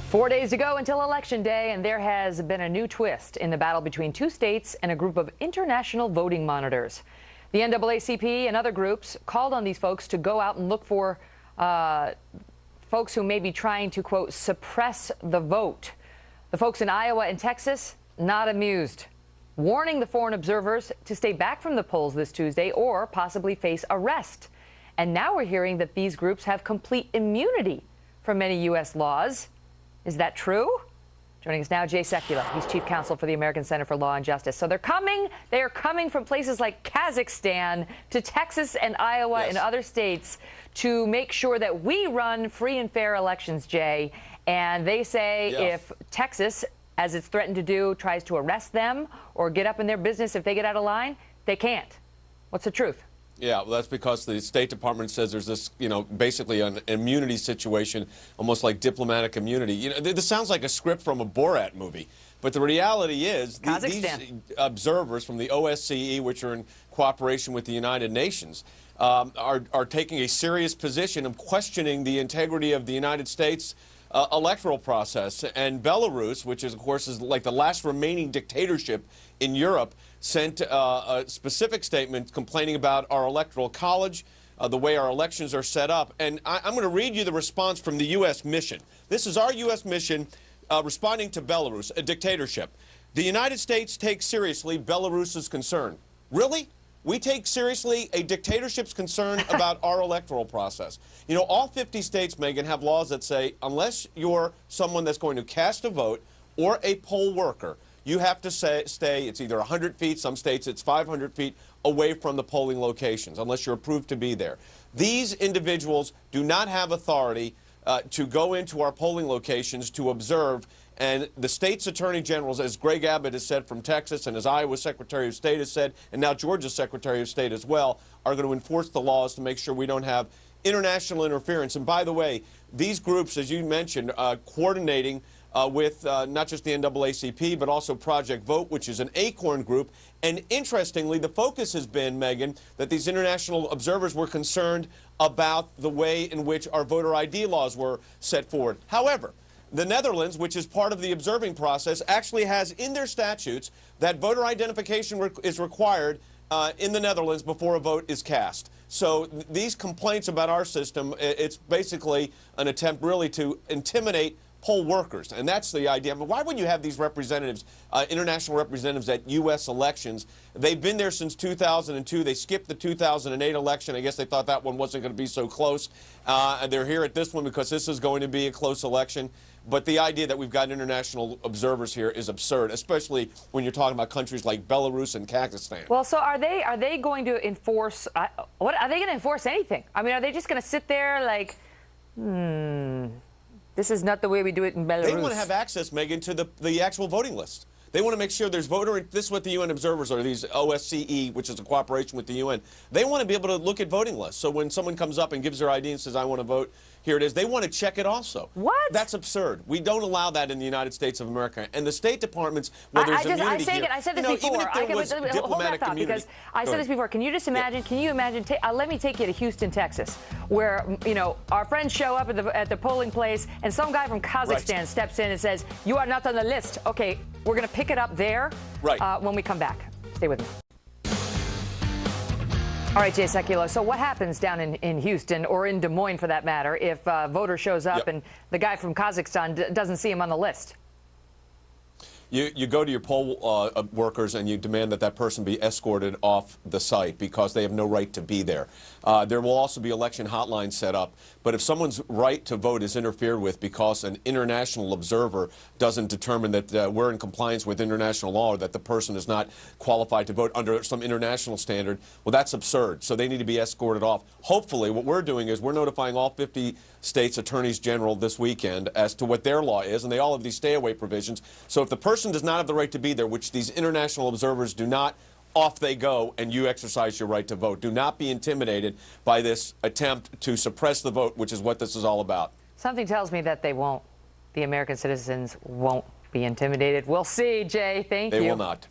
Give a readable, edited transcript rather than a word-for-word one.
4 days to go until Election Day, and there has been a new twist in the battle between two states and a group of international voting monitors. The NAACP and other groups called on these folks to go out and look for folks who may be trying to, quote, suppress the vote. The folks in Iowa and Texas, not amused, warning the foreign observers to stay back from the polls this Tuesday or possibly face arrest. And now we're hearing that these groups have complete immunity from many U.S. laws. Is that true? Joining us now, Jay Sekulow. He's chief counsel for the American Center for Law and Justice. So they are coming from places like Kazakhstan to Texas and Iowa and other states to make sure that we run free and fair elections, Jay. And they say if Texas, as it's threatened to do, tries to arrest them or get up in their business if they get out of line, they can't. What's the truth? Yeah, well, that's because the State Department says there's this, basically an immunity situation, almost like diplomatic immunity. This sounds like a script from a Borat movie, but the reality is these observers from the OSCE, which are in cooperation with the United Nations, are taking a serious position of questioning the integrity of the United States electoral process. And Belarus, which is, of course, is like the last remaining dictatorship in Europe, sent a specific statement complaining about our electoral college, the way our elections are set up. And I'm going to read you the response from the U.S. mission. This is our U.S. mission responding to Belarus, a dictatorship. The United States takes seriously Belarus's concern. Really? We take seriously a dictatorship's concern about our electoral process. All 50 states, Megan, have laws that say unless you're someone that's going to cast a vote or a poll worker, you have to stay, it's either 100 feet, some states it's 500 feet away from the polling locations, unless you're approved to be there. These individuals do not have authority to go into our polling locations to observe. And the state's attorney generals, as Greg Abbott has said from Texas, and as Iowa's Secretary of State has said, and now Georgia's Secretary of State as well, are going to enforce the laws to make sure we don't have international interference. And by the way, these groups, as you mentioned, coordinating with not just the NAACP, but also Project Vote, which is an ACORN group. And interestingly, the focus has been, Megan, that these international observers were concerned about the way in which our voter ID laws were set forward. However, the Netherlands, which is part of the observing process, actually has in their statutes that voter identification is required in the Netherlands before a vote is cast. So these complaints about our system, it's basically an attempt really to intimidate poll workers. And that's the idea. But why would you have these representatives, international representatives at U.S. elections? They've been there since 2002. They skipped the 2008 election. I guess they thought that one wasn't going to be so close. And they're here at this one because this is going to be a close election. But the idea that we've got international observers here is absurd, especially when you're talking about countries like Belarus and Kazakhstan. Well, so are they going to enforce, what are they going to enforce anything? I mean, are they just going to sit there like, this is not the way we do it in Belarus? They want to have access, Megan, to the actual voting list. They want to make sure there's this is what the UN observers are, these OSCE, which is a cooperation with the UN. They want to be able to look at voting lists. So when someone comes up and gives their ID and says, I want to vote, here it is, they want to check it also. What? That's absurd. We don't allow that in the United States of America. And the State Department's, well, there's immunity here. I said this before. Even if there was diplomatic immunity. Because I said this before. Can you just imagine, let me take you to Houston, Texas, where, our friends show up at the polling place and some guy from Kazakhstan steps in and says, you are not on the list. Okay, we're going to pick it up there when we come back. Stay with me. All right, Jay Sekulow. So what happens down in Houston, or in Des Moines for that matter, if a voter shows up and the guy from Kazakhstan doesn't see him on the list? You go to your poll workers and you demand that person be escorted off the site because they have no right to be there. There will also be election hotlines set up. But if someone's right to vote is interfered with because an international observer doesn't determine that we're in compliance with international law or that the person is not qualified to vote under some international standard, well, that's absurd. So they need to be escorted off. Hopefully, what we're doing is we're notifying all 50 states' attorneys general this weekend as to what their law is, and they all have these stay-away provisions. So if the person does not have the right to be there, which these international observers do not, off they go, and you exercise your right to vote. Do not be intimidated by this attempt to suppress the vote, which is what this is all about. Something tells me that they won't. The American citizens won't be intimidated. We'll see, Jay. Thank you. They will not.